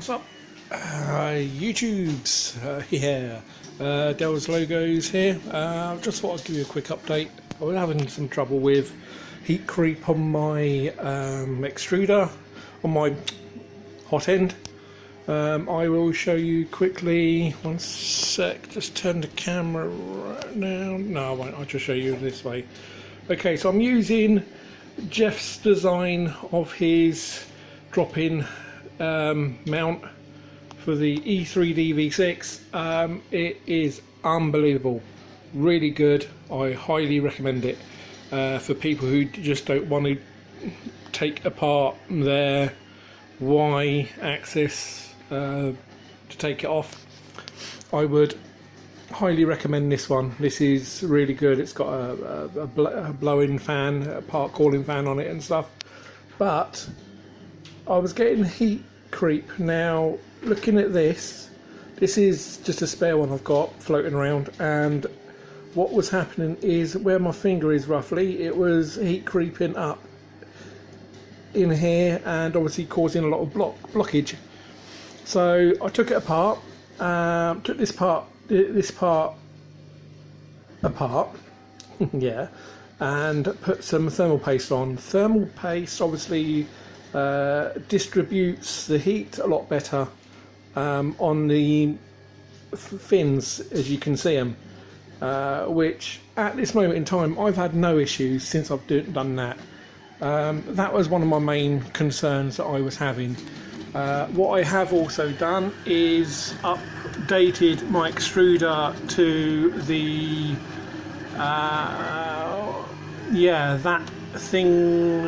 What's up, YouTubes? Dell's Logos here. Just thought I'd give you a quick update. I was having some trouble with heat creep on my extruder, on my hot end. I will show you quickly. One sec, just turn the camera right now. No, I won't, I'll just show you this way. Okay, so I'm using Jeff's design of his drop-in mount for the E3D V6. It is unbelievable, really good. I highly recommend it for people who just don't want to take apart their Y axis to take it off. I would highly recommend this one. This is really good. It's got a blowing fan, a part cooling fan on it and stuff, but I was getting heat creep. Now looking at this is just a spare one I've got floating around, and what was happening is where my finger is roughly, it was heat creeping up in here and obviously causing a lot of blockage. So I took it apart, took this part apart yeah, and put some thermal paste on. Thermal paste obviously distributes the heat a lot better on the fins, as you can see them, which at this moment in time I've had no issues since I've done that. That was one of my main concerns that I was having. What I have also done is updated my extruder to the yeah, that thing.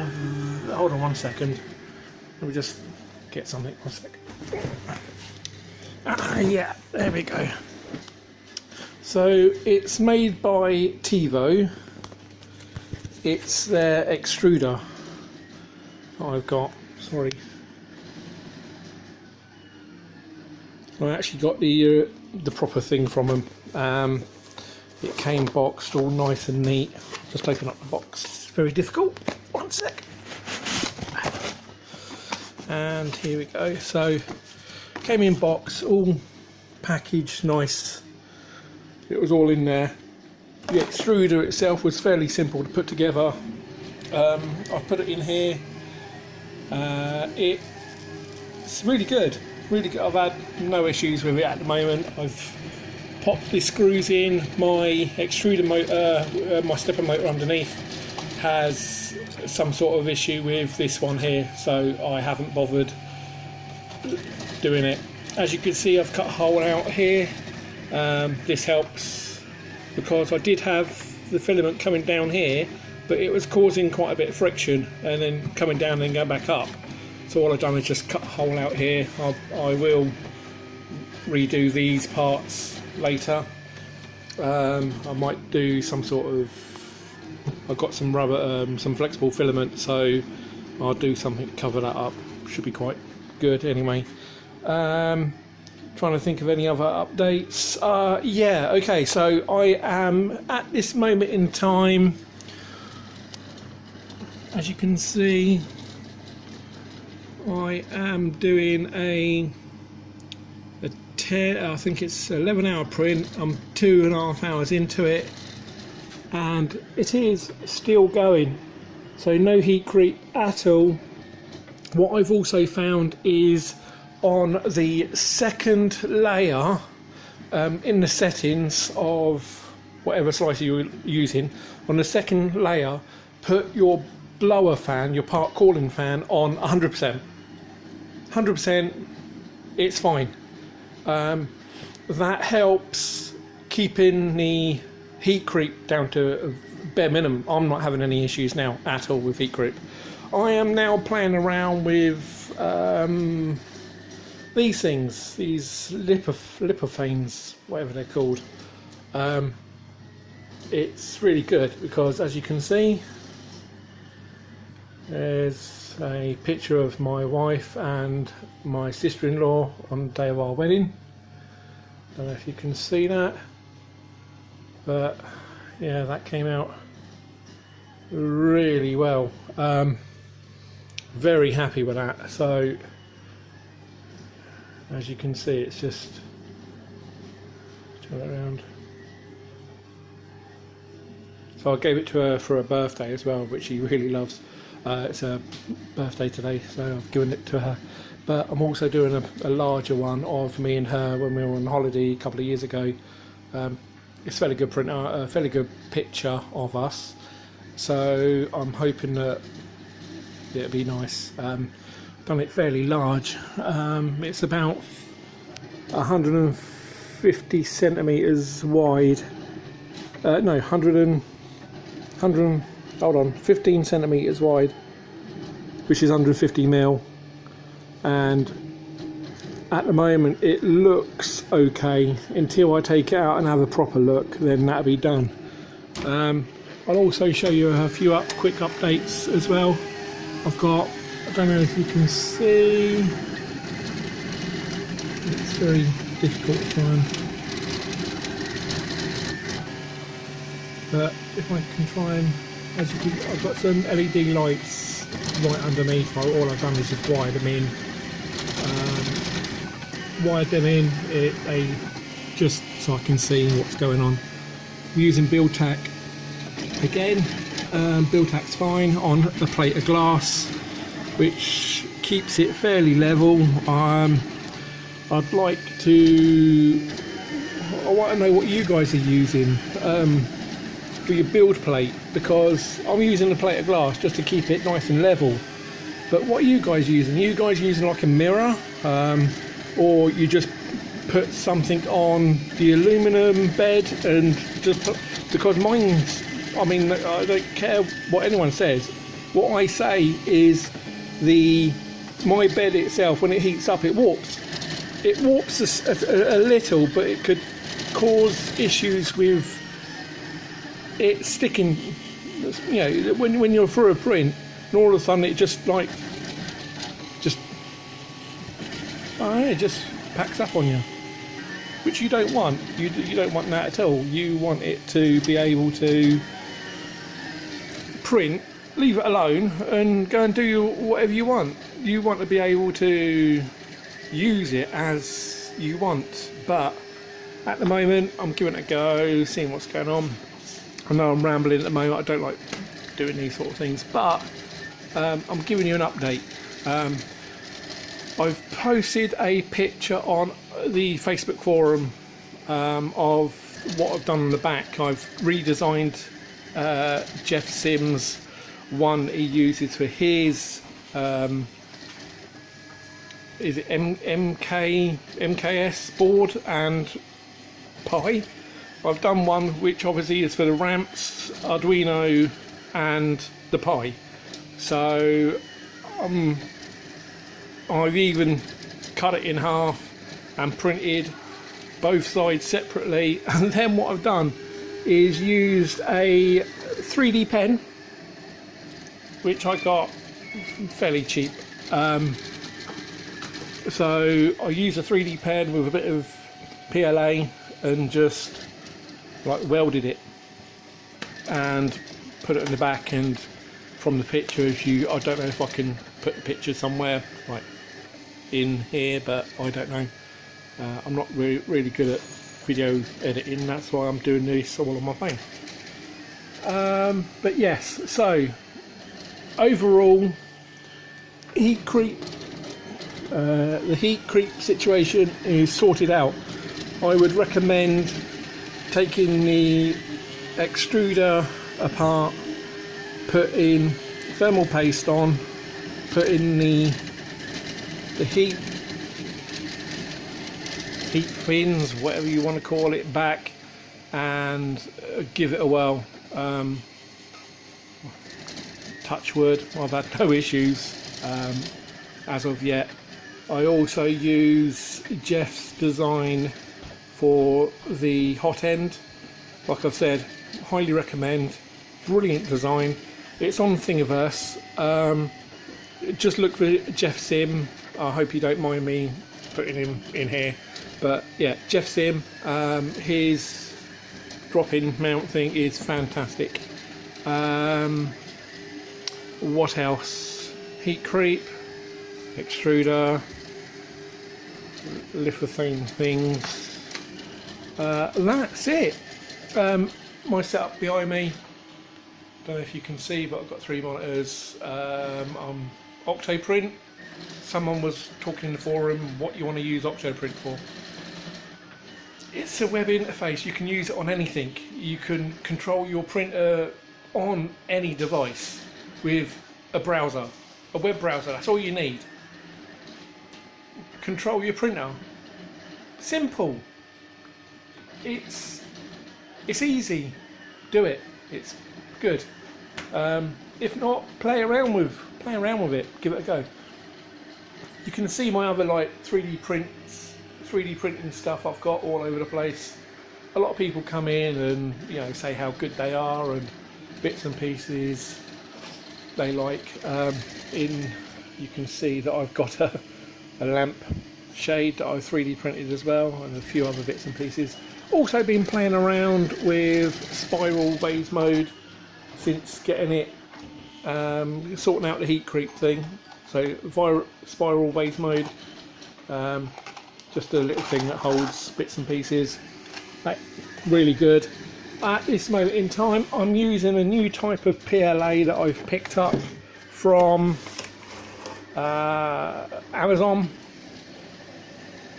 Hold on one second, let me just get something. 1 second. Yeah, there we go. So it's made by Tivo. It's their extruder I've got. Sorry, I actually got the proper thing from them. It came boxed all nice and neat. Just open up the box. It's very difficult. 1 sec. And here we go. So came in box, all packaged nice. It was all in there. The extruder itself was fairly simple to put together. I've put it in here. It's really good, really good. I've had no issues with it at the moment. I've popped the screws in. My extruder motor, my stepper motor underneath, has some sort of issue with this one here, so I haven't bothered doing it. As you can see, I've cut a hole out here. This helps because I did have the filament coming down here, but it was causing quite a bit of friction and then coming down and then going back up. So all I've done is just cut a hole out here. I will redo these parts later. I might do some sort of, I've got some rubber, some flexible filament, so I'll do something to cover that up. Should be quite good anyway. Trying to think of any other updates. Yeah, okay, so I am at this moment in time, as you can see, I am doing I think it's 11-hour print. I'm 2.5 hours into it and it is still going, so no heat creep at all. What I've also found is on the second layer, in the settings of whatever slicer you're using, on the second layer, put your blower fan, your part cooling fan, on 100%. 100%, it's fine. That helps keeping the heat creep down to a bare minimum. I'm not having any issues now at all with heat creep. I am now playing around with these things, these lipophanes, whatever they're called. It's really good because, as you can see, there's a picture of my wife and my sister-in-law on the day of our wedding. Don't know if you can see that, but yeah, that came out really well. Very happy with that. So as you can see, it's just turn it around. So I gave it to her for her birthday as well, which she really loves. It's her birthday today, so I've given it to her. But I'm also doing a larger one of me and her when we were on holiday a couple of years ago. It's a fairly good print, a fairly good picture of us. So I'm hoping that it'll be nice. Done it fairly large. It's about 150 centimeters wide. No, 15 centimeters wide, which is 150 mil. And at the moment it looks okay until I take it out and have a proper look, then that'll be done. I'll also show you a few quick updates as well. I've got, I don't know if you can see, it's very difficult to find, but if I can try and, as you can, I've got some LED lights right underneath. All I've done is just wire them in. Wired them in, just so I can see what's going on. I'm using build tack again. Build tack's fine on a plate of glass, which keeps it fairly level. I want to know what you guys are using for your build plate, because I'm using a plate of glass just to keep it nice and level. But what are you guys using? Are you guys using like a mirror, or you just put something on the aluminum bed and just put, because mine's, I mean, I don't care what anyone says. What I say is my bed itself, when it heats up, it warps. It warps a little, but it could cause issues with it sticking. You know, when you're through a print, and all of a sudden it just packs up on you, which you don't want. You don't want that at all. You want it to be able to print, leave it alone, and go and do whatever you want. You want to be able to use it as you want. But at the moment, I'm giving it a go, seeing what's going on. I know I'm rambling at the moment. I don't like doing these sort of things, but I'm giving you an update. I've posted a picture on the Facebook forum of what I've done on the back. I've redesigned Jeff Sims' one he uses for his is it MKS board and Pi. I've done one which obviously is for the ramps, Arduino and the Pi. So I've even cut it in half and printed both sides separately, and then what I've done is used a 3D pen, which I got fairly cheap. So I used a 3D pen with a bit of PLA and just like welded it and put it in the back. And from the pictures, I don't know if I can put the picture somewhere like in here, but I don't know. I'm not really good at video editing, that's why I'm doing this all on my phone. But yes, so overall, heat creep, the heat creep situation is sorted out. I would recommend taking the extruder apart, putting thermal paste on, putting the heat fins, whatever you want to call it, back, and give it a whirl. Touch wood, I've had no issues as of yet. I also use Jeff's design for the hot end. Like I've said, highly recommend. Brilliant design. It's on Thingiverse. Just look for Jeff Sim. I hope you don't mind me putting him in here, but yeah, Jeff Sim, his drop-in mount thing is fantastic. What else? Heat creep, extruder, lithophane things. That's it. My setup behind me, don't know if you can see, but I've got 3 monitors. I'm Octoprint. Someone was talking in the forum what you want to use Octoprint for. It's a web interface. You can use it on anything. You can control your printer on any device with a browser, a web browser. That's all you need. Control your printer. Simple. It's easy. Do it. It's good. If not, play around with it. Give it a go. You can see my other like 3D printing stuff I've got all over the place. A lot of people come in and say how good they are and bits and pieces they like. You can see that I've got a lamp shade that I 3D printed as well, and a few other bits and pieces. Also been playing around with spiral vase mode since getting it, sorting out the heat creep thing. So spiral vase mode, just a little thing that holds bits and pieces. Really good. At this moment in time, I'm using a new type of PLA that I've picked up from Amazon.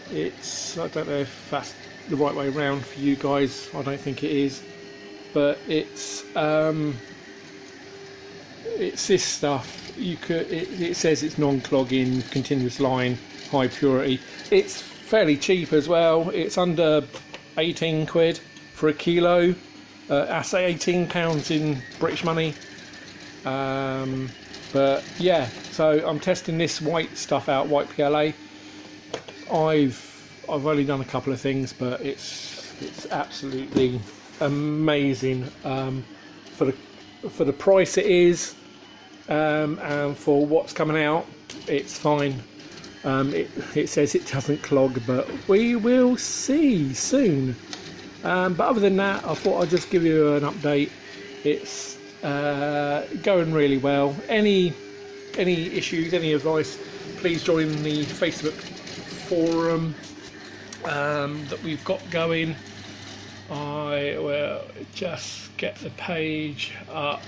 I don't know if that's the right way around for you guys. I don't think it is, but it's this stuff. It says it's non-clogging, continuous line, high purity. It's fairly cheap as well. It's under 18 quid for a kilo. I say £18 in British money. But yeah, so I'm testing this white stuff out, white PLA. I've only done a couple of things, but it's absolutely amazing for the price it is, and for what's coming out. It's fine. It says it doesn't clog, but we will see soon. But other than that, I thought I'd just give you an update. It's going really well. Any issues, any advice, please join the Facebook forum that we've got going. I will just get the page up.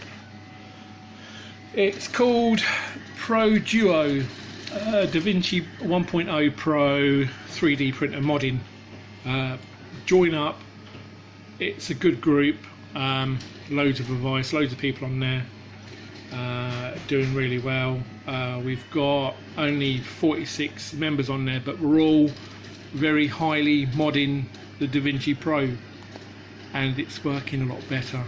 It's called Pro Duo, Da Vinci 1.0 Pro 3D printer modding. Join up. It's a good group. Loads of advice, loads of people on there doing really well. We've got only 46 members on there, but we're all very highly modding the Da Vinci Pro, and it's working a lot better.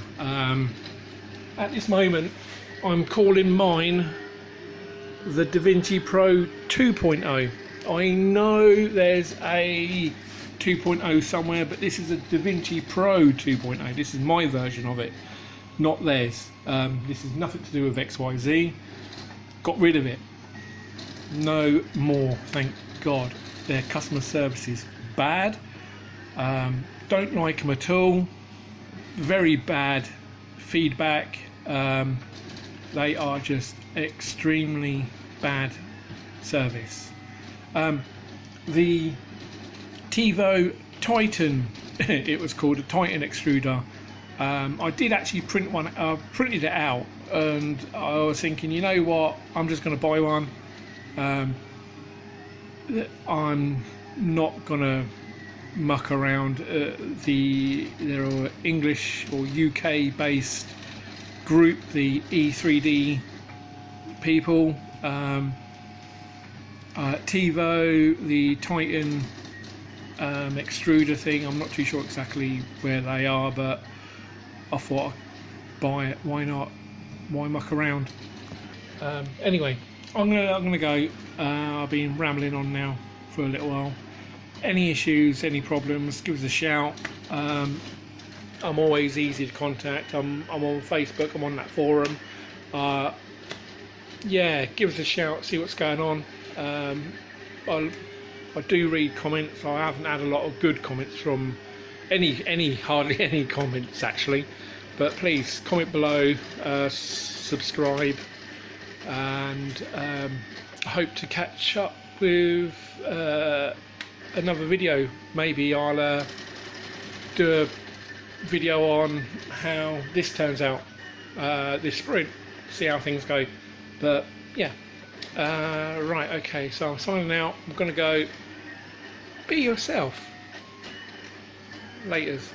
At this moment, I'm calling mine the Da Vinci Pro 2.0. I know there's a 2.0 somewhere, but this is a Da Vinci Pro 2.0. This is my version of it, not theirs. This is nothing to do with XYZ. Got rid of it. No more, thank God. Their customer service is bad. Don't like them at all. Very bad feedback. They are just extremely bad service. The TiVo Titan, it was called a Titan extruder. I did actually print one. I printed it out, and I was thinking, you know what, I'm just going to buy one. I'm not going to muck around. There are English or UK based group, the E3D people. TiVo, the Titan extruder thing, I'm not too sure exactly where they are, but I thought I'd buy it. Why not? Why muck around? Anyway, I'm gonna go. I've been rambling on now for a little while. Any issues, any problems, give us a shout. I'm always easy to contact. I'm on Facebook. I'm on that forum. Yeah, give us a shout. See what's going on. I do read comments. I haven't had a lot of good comments from hardly any comments actually, but please comment below, subscribe, and I hope to catch up with another video. Maybe I'll do a video on how this turns out this sprint, see how things go. But yeah, right, okay, so I'm signing out. I'm gonna go. Be yourself. Laters.